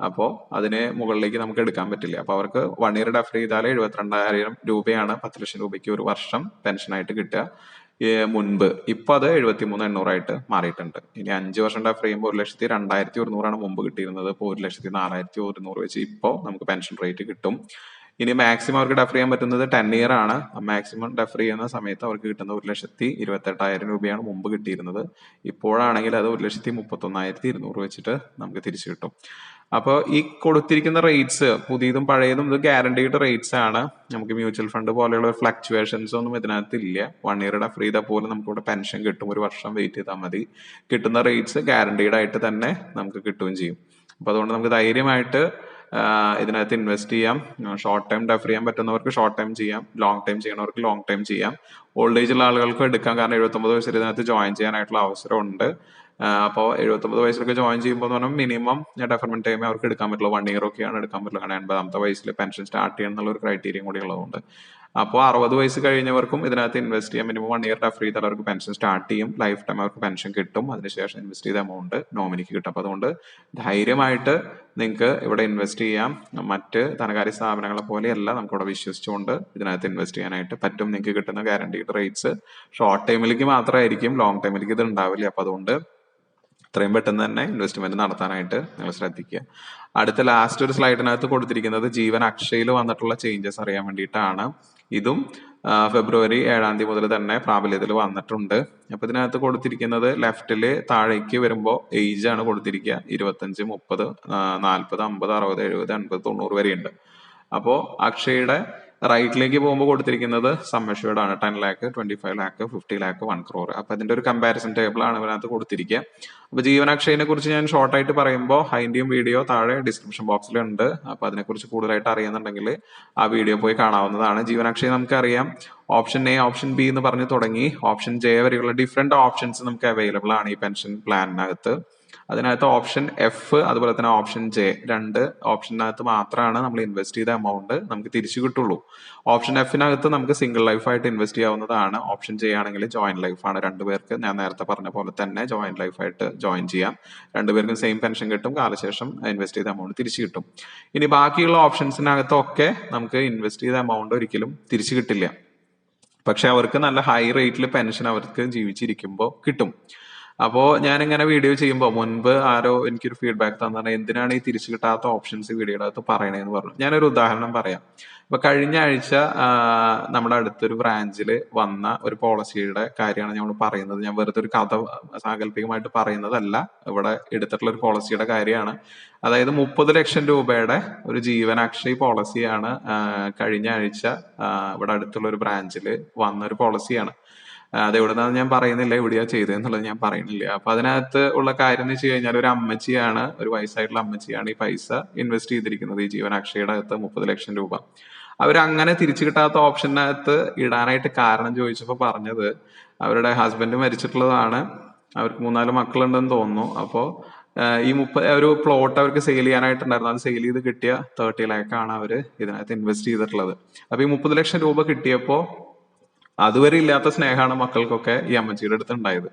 അപ്പോൾ അതിന് മുകളിലേക്ക് നമുക്ക് എടുക്കാൻ പറ്റില്ല. അപ്പൊ അവർക്ക് 1 ഇയർ ഡെഫർ ചെയ്താൽ 72,000 രൂപയാണ് 10 ലക്ഷം രൂപയ്ക്ക് ഒരു വർഷം പെൻഷനായിട്ട് കിട്ടുക മുൻപ്. ഇപ്പൊ അത് 73,800 ആയിട്ട് മാറിയിട്ടുണ്ട്. ഇനി 5 വർഷം ഡെഫർ ചെയ്യുമ്പോൾ 1,02,100 ആണ് മുമ്പ് കിട്ടിയിരുന്നത്. ഇപ്പോൾ 1,04,100 വെച്ച് ഇപ്പോൾ നമുക്ക് പെൻഷൻ റേറ്റ് കിട്ടും. ഇനി മാക്സിമം അവർക്ക് ഡെഫർ ചെയ്യാൻ പറ്റുന്നത് 10 ഇയർ ആണ്. മാക്സിമം ഡെഫർ ചെയ്യുന്ന സമയത്ത് അവർക്ക് കിട്ടുന്നത് 1,28,000 രൂപയാണ് മുമ്പ് കിട്ടിയിരുന്നത്. ഇപ്പോഴാണെങ്കിൽ അത് 1,31,200 വെച്ചിട്ട് നമുക്ക് തിരിച്ചു കിട്ടും. അപ്പോൾ ഈ കൊടുത്തിരിക്കുന്ന റേറ്റ്സ് പുതിയതും പഴയതും ഇത് ഗ്യാരണ്ടീഡ് റേറ്റ്സ് ആണ്. നമുക്ക് മ്യൂച്വൽ ഫണ്ട് പോലെയുള്ള ഫ്ലക്ച്വേഷൻസ് ഒന്നും ഇതിനകത്ത് ഇല്ല. 1 ഇയർ ഡെഫർ ചെയ്താൽ പോലും നമുക്ക് ഇവിടെ പെൻഷൻ കിട്ടും. ഒരു വർഷം വെയിറ്റ് ചെയ്താൽ മതി. കിട്ടുന്ന റേറ്റ്സ് ഗ്യാരണ്ടീഡ് ആയിട്ട് തന്നെ നമുക്ക് കിട്ടുകയും ചെയ്യും. അപ്പൊ അതുകൊണ്ട് നമുക്ക് ധൈര്യമായിട്ട് ഇതിനകത്ത് ഇൻവെസ്റ്റ് ചെയ്യാം. ഷോർട്ട് ടൈം ഡെഫർ ചെയ്യാൻ പറ്റുന്നവർക്ക് ഷോർട്ട് ടൈം ചെയ്യാം, ലോങ് ടൈം ചെയ്യണവർക്ക് ലോങ് ടൈം ചെയ്യാം. ഓൾഡ് ഏജ് ഉള്ള ആളുകൾക്ക് എടുക്കാം. കാരണം 79 വയസ്സിൽ ഇതിനകത്ത് ജോയിൻ ചെയ്യാനായിട്ടുള്ള അവസരമുണ്ട്. അപ്പോൾ 79 വയസ്സിലൊക്കെ ജോയിൻ ചെയ്യുമ്പോൾ എന്ന് പറഞ്ഞാൽ മിനിമം ഡെഫർമെന്റ് ടൈമേ അവർക്ക് എടുക്കാൻ പറ്റുള്ളൂ. 1 ഇയർ ഒക്കെയാണ് എടുക്കാൻ പറ്റുള്ളൂ. കാരണം 80ാമത്തെ വയസ്സിൽ പെൻഷൻ സ്റ്റാർട്ട് ചെയ്യണം എന്നുള്ള ഒരു ക്രൈറ്റീരിയയും കൂടി ഉള്ളതുകൊണ്ട്. അപ്പോൾ 60 വയസ്സ് കഴിഞ്ഞവർക്കും ഇതിനകത്ത് ഇൻവെസ്റ്റ് ചെയ്യാം. മിനിമം 1 ഇയർ ഡെഫർ ചെയ്താൽ അവർക്ക് പെൻഷൻ സ്റ്റാർട്ട് ചെയ്യും. ലൈഫ് ടൈം അവർക്ക് പെൻഷൻ കിട്ടും. അതിനുശേഷം ഇൻവെസ്റ്റ് ചെയ്ത എമൗണ്ട് നോമിനിക്ക് കിട്ടും. അപ്പൊ അതുകൊണ്ട് ധൈര്യമായിട്ട് നിങ്ങൾക്ക് ഇവിടെ ഇൻവെസ്റ്റ് ചെയ്യാം. മറ്റ് ധനകാര്യ സ്ഥാപനങ്ങളെ പോലെയല്ല നമുക്ക് ഇവിടെ വിശ്വസിച്ചുകൊണ്ട് ഇതിനകത്ത് ഇൻവെസ്റ്റ് ചെയ്യാനായിട്ട് പറ്റും. നിങ്ങൾക്ക് കിട്ടുന്ന ഗ്യാരണ്ടീഡ് റേറ്റ്സ് ഷോർട്ട് ടൈമിലേക്ക് മാത്രമായിരിക്കും, ലോങ് ടൈമിലേക്ക് ഇത് ഉണ്ടാവില്ല. അപ്പൊ അതുകൊണ്ട് എത്രയും പെട്ടെന്ന് തന്നെ ഇൻവെസ്റ്റ്മെന്റ് നടത്താനായിട്ട് നിങ്ങൾ ശ്രദ്ധിക്കുക. അടുത്ത ലാസ്റ്റ് ഒരു സ്ലൈഡിനകത്ത് കൊടുത്തിരിക്കുന്നത് ജീവൻ അക്ഷയയിൽ വന്നിട്ടുള്ള ചേഞ്ചസ് അറിയാൻ വേണ്ടിയിട്ടാണ്. ഇതും ഫെബ്രുവരി 7-ാം തീയതി മുതൽ തന്നെ പ്രാബല്യത്തിൽ വന്നിട്ടുണ്ട്. അപ്പൊ ഇതിനകത്ത് കൊടുത്തിരിക്കുന്നത് ലെഫ്റ്റില് താഴേക്ക് വരുമ്പോൾ ഏജ് ആണ് കൊടുത്തിരിക്കുക. 25, 30, 40, 50, 60, 70, 80, 90 വരെയുണ്ട്. അപ്പോ അക്ഷയുടെ റൈറ്റിലേക്ക് പോകുമ്പോൾ കൊടുത്തിരിക്കുന്നത് സം അഷ്യൂർഡ് ആണ്. 10 ലാക്ക്, 25 ലാക്ക്, 50 ലാക്ക്, 1 crore. അപ്പൊ അതിന്റെ ഒരു കമ്പാരിസൺ ടേബിൾ ആണ് ഇതിനകത്ത് കൊടുത്തിരിക്കുക. അപ്പൊ ജീവൻ അക്ഷയനെ കുറിച്ച് ഞാൻ ഷോർട്ട് ആയിട്ട് പറയുമ്പോൾ അതിന്റെയും വീഡിയോ താഴെ ഡിസ്ക്രിപ്ഷൻ ബോക്സിലുണ്ട്. അപ്പൊ അതിനെക്കുറിച്ച് കൂടുതലായിട്ട് അറിയുന്നുണ്ടെങ്കിൽ ആ വീഡിയോ പോയി കാണാവുന്നതാണ്. ജീവൻ അക്ഷയ നമുക്കറിയാം ഓപ്ഷൻ എ, ഓപ്ഷൻ ബി എന്ന് പറഞ്ഞ് തുടങ്ങി ഓപ്ഷൻ ജെ വരെയുള്ള ഡിഫറെന്റ് ഓപ്ഷൻസ് നമുക്ക് അവൈലബിൾ ആണ് ഈ പെൻഷൻ പ്ലാനിനകത്ത്. അതിനകത്ത് ഓപ്ഷൻ എഫ് അതുപോലെ തന്നെ ഓപ്ഷൻ ജെ, 2 ഓപ്ഷനകത്ത് മാത്രമാണ് നമ്മൾ ഇൻവെസ്റ്റ് ചെയ്ത എമൗണ്ട് നമുക്ക് തിരിച്ചു കിട്ടുള്ളൂ. ഓപ്ഷൻ എഫിനകത്ത് നമുക്ക് സിംഗിൾ ലൈഫ് ആയിട്ട് ഇൻവെസ്റ്റ് ചെയ്യാവുന്നതാണ്. ഓപ്ഷൻ ജെ ആണെങ്കിൽ ജോയിന്റ് ലൈഫ് ആണ്. 2 പേർക്ക് ഞാൻ നേരത്തെ പറഞ്ഞ പോലെ തന്നെ ജോയിന്റ് ലൈഫ് ആയിട്ട് ജോയിൻ ചെയ്യാം. 2 പേർക്കും സെയിം പെൻഷൻ കിട്ടും. കാലശേഷം ഇൻവെസ്റ്റ് ചെയ്ത എമൗണ്ട് തിരിച്ചു കിട്ടും. ഇനി ബാക്കിയുള്ള ഓപ്ഷൻസിനകത്തൊക്കെ നമുക്ക് ഇൻവെസ്റ്റ് ചെയ്ത എമൗണ്ട് ഒരിക്കലും തിരിച്ചു കിട്ടില്ല. പക്ഷെ അവർക്ക് നല്ല ഹൈ റേറ്റിൽ പെൻഷൻ അവർക്ക് ജീവിച്ചിരിക്കുമ്പോൾ കിട്ടും. അപ്പോ ഞാനിങ്ങനെ വീഡിയോ ചെയ്യുമ്പോൾ മുൻപ് ആരോ എനിക്കൊരു ഫീഡ്ബാക്ക് തന്നെ എന്തിനാണ് ഈ തിരിച്ചു കിട്ടാത്ത ഓപ്ഷൻസ് വീഡിയോയുടെ അകത്ത് പറയണേന്ന് പറഞ്ഞു. ഞാനൊരു ഉദാഹരണം പറയാം. ഇപ്പൊ കഴിഞ്ഞ ആഴ്ച നമ്മുടെ അടുത്തൊരു ബ്രാഞ്ചിൽ വന്ന ഒരു പോളിസിയുടെ കാര്യമാണ് ഞാൻ പറയുന്നത്. ഞാൻ വെറുതെ ഒരു കഥ സാങ്കല്പികമായിട്ട് പറയുന്നതല്ല, ഇവിടെ എടുത്തിട്ടുള്ള ഒരു പോളിസിയുടെ കാര്യമാണ്. അതായത് 30 ലക്ഷം രൂപയുടെ ഒരു ജീവനാക്ഷി പോളിസിയാണ് കഴിഞ്ഞ ആഴ്ച ഇവിടെ അടുത്തുള്ള ഒരു ബ്രാഞ്ചിൽ വന്ന ഒരു പോളിസിയാണ്. അത് എവിടുന്നാന്ന് ഞാൻ പറയുന്നില്ല, എവിടെയാ ചെയ്തതെന്നുള്ളത് ഞാൻ പറയുന്നില്ല. അപ്പൊ അതിനകത്ത് ഉള്ള കാര്യം എന്ന് വെച്ച് കഴിഞ്ഞാൽ ഒരു അമ്മച്ചിയാണ്, ഒരു വയസ്സായിട്ടുള്ള അമ്മച്ചിയാണ് ഈ പൈസ ഇൻവെസ്റ്റ് ചെയ്തിരിക്കുന്നത് ഈ ജീവനാക്ഷയുടെ അകത്ത് 30 ലക്ഷം രൂപ. അവരങ്ങനെ തിരിച്ചു കിട്ടാത്ത ഓപ്ഷനകത്ത് ഇടാനായിട്ട് കാരണം ചോദിച്ചപ്പോൾ പറഞ്ഞത് അവരുടെ ഹസ്ബൻഡ് മരിച്ചിട്ടുള്ളതാണ്, അവർക്ക് 3-4 മക്കളുണ്ടെന്ന് തോന്നുന്നു. അപ്പോൾ ഈ ഒരു പ്ലോട്ട് അവർക്ക് സെയിൽ ചെയ്യാനായിട്ടുണ്ടായിരുന്നു. അത് സെയിൽ ചെയ്ത് കിട്ടിയ 30 ലാക്കാണ് അവര് ഇതിനകത്ത് ഇൻവെസ്റ്റ് ചെയ്തിട്ടുള്ളത്. അപ്പൊ ഈ 30 ലക്ഷം രൂപ കിട്ടിയപ്പോ അതുവരെ ഇല്ലാത്ത സ്നേഹമാണ് മക്കൾക്കൊക്കെ ഈ അമ്മച്ചിയുടെ അടുത്ത് ഉണ്ടായത്.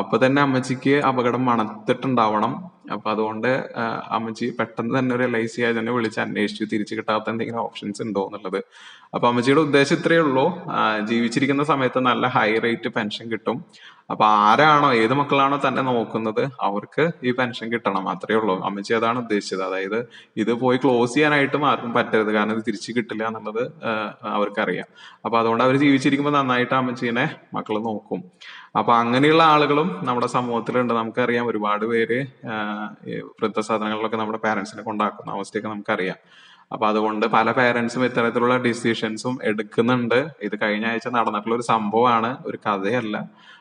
അപ്പൊ തന്നെ അമ്മച്ചിക്ക് അപകടം മണത്തിട്ടുണ്ടാവണം. അപ്പൊ അതുകൊണ്ട് അമ്മച്ചി പെട്ടെന്ന് തന്നെ ഒരു LIC ഏജന്റിനെ വിളിച്ച് അന്വേഷിച്ചു തിരിച്ചു കിട്ടാത്ത എന്തെങ്കിലും ഓപ്ഷൻസ് ഉണ്ടോ എന്നുള്ളത്. അപ്പൊ അമ്മച്ചിയുടെ ഉദ്ദേശം ഇത്രയേ ഉള്ളൂ, ജീവിച്ചിരിക്കുന്ന സമയത്ത് നല്ല ഹൈ റേറ്റ് പെൻഷൻ കിട്ടും. അപ്പൊ ആരാണോ ഏത് മക്കളാണോ തന്നെ നോക്കുന്നത് അവർക്ക് ഈ പെൻഷൻ കിട്ടണം, അത്രയേ ഉള്ളൂ. അമ്മച്ചി അതാണ് ഉദ്ദേശിച്ചത്. അതായത് ഇത് പോയി ക്ലോസ് ചെയ്യാനായിട്ടും ആർക്കും പറ്റരുത്, കാരണം ഇത് തിരിച്ചു കിട്ടില്ല എന്നുള്ളത് അവർക്കറിയാം. അപ്പൊ അതുകൊണ്ട് അവർ ജീവിച്ചിരിക്കുമ്പോൾ നന്നായിട്ട് അമ്മച്ചീനെ മക്കള് നോക്കും. അപ്പൊ അങ്ങനെയുള്ള ആളുകളും നമ്മുടെ സമൂഹത്തിലുണ്ട്. നമുക്കറിയാം ഒരുപാട് പേര് വൃദ്ധസാധനങ്ങളിലൊക്കെ നമ്മുടെ പാരന്റ്സിനെ കൊണ്ടാക്കുന്ന അവസ്ഥയൊക്കെ നമുക്കറിയാം. അപ്പൊ അതുകൊണ്ട് പല പേരൻസും ഇത്തരത്തിലുള്ള ഡിസിഷൻസും എടുക്കുന്നുണ്ട്. ഇത് കഴിഞ്ഞ ആഴ്ച നടന്നിട്ടുള്ള ഒരു സംഭവമാണ്, ഒരു കഥയല്ല.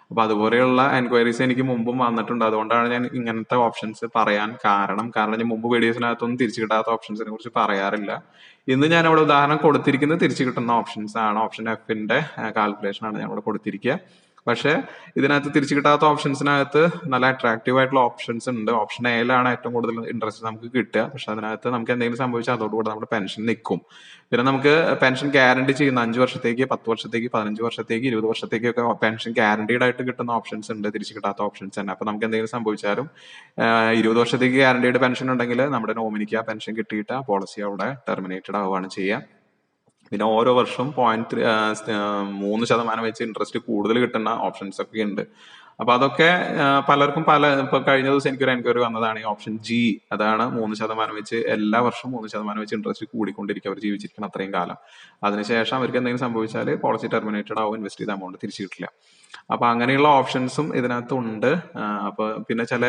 അപ്പൊ അതുപോലെയുള്ള എൻക്വയറീസ് എനിക്ക് മുമ്പും വന്നിട്ടുണ്ട്. അതുകൊണ്ടാണ് ഞാൻ ഇങ്ങനത്തെ ഓപ്ഷൻസ് പറയാൻ കാരണം ഞാൻ മുമ്പ് വീഡിയോസിനകത്തൊന്നും തിരിച്ചു കിട്ടാത്ത ഓപ്ഷൻസിനെ കുറിച്ച് പറയാറില്ല. ഇന്ന് ഞാൻ അവിടെ ഉദാഹരണം കൊടുത്തിരിക്കുന്നത് തിരിച്ചു കിട്ടുന്ന ഓപ്ഷൻസ് ആണ്. ഓപ്ഷൻ എഫിന്റെ കാൽക്കുലേഷൻ ആണ് ഞാൻ ഇവിടെ കൊടുത്തിരിക്കുക. പക്ഷെ ഇതിനകത്ത് തിരിച്ചു കിട്ടാത്ത ഓപ്ഷൻസിനകത്ത് നല്ല അട്രാക്റ്റീവ് ആയിട്ടുള്ള ഓപ്ഷൻസ് ഉണ്ട്. ഓപ്ഷൻ എയിലാണ് ഏറ്റവും കൂടുതൽ ഇൻട്രസ്റ്റ് നമുക്ക് കിട്ടുക. പക്ഷെ അതിനകത്ത് നമുക്ക് എന്തെങ്കിലും സംഭവിച്ചാൽ അതോടുകൂടെ നമ്മുടെ പെൻഷൻ നിൽക്കും. പിന്നെ നമുക്ക് പെൻഷൻ ഗ്യാരണ്ടി ചെയ്യുന്ന 5 വർഷത്തേക്ക്, 10 വർഷത്തേക്ക്, 15 വർഷത്തേക്ക്, 20 വർഷത്തേക്കൊക്കെ പെൻഷൻ ഗ്യാരണ്ടീഡ് ആയിട്ട് കിട്ടുന്ന ഓപ്ഷൻസ് ഉണ്ട്, തിരിച്ചു കിട്ടാത്ത ഓപ്ഷൻസ് തന്നെ. അപ്പൊ നമുക്ക് എന്തെങ്കിലും സംഭവിച്ചാലും 20 വർഷത്തേക്ക് ഗ്യാരണ്ടീഡ് പെൻഷൻ ഉണ്ടെങ്കിൽ നമ്മുടെ നോമിനിക്ക് ആ പെൻഷൻ കിട്ടിയിട്ട് ആ പോളിസി അവിടെ ടെർമിനേറ്റഡ് ആവുകയാണ് ചെയ്യുക. പിന്നെ ഓരോ വർഷവും 0.3% വെച്ച് ഇൻട്രസ്റ്റ് കൂടുതൽ കിട്ടുന്ന ഓപ്ഷൻസ് ഒക്കെ ഉണ്ട്. അപ്പൊ അതൊക്കെ പലർക്കും ഇപ്പൊ കഴിഞ്ഞ ദിവസം എനിക്കൊരു എൻക്വയറി വന്നതാണ് ഈ ഓപ്ഷൻ G. അതാണ് 3% വെച്ച് എല്ലാ വർഷവും 3% വെച്ച് ഇൻട്രസ്റ്റ് കൂടിക്കൊണ്ടിരിക്കും അവർ ജീവിച്ചിരിക്കണം അത്രയും കാലം. അതിനുശേഷം അവർക്ക് എന്തെങ്കിലും സംഭവിച്ചാൽ പോളിസി ടെർമിനേറ്റഡ് ആവും, ഇൻവെസ്റ്റ് ചെയ്ത എമൗണ്ട് തിരിച്ചു കിട്ടില്ല. അപ്പൊ അങ്ങനെയുള്ള ഓപ്ഷൻസും ഇതിനകത്ത് ഉണ്ട്. അപ്പൊ പിന്നെ ചില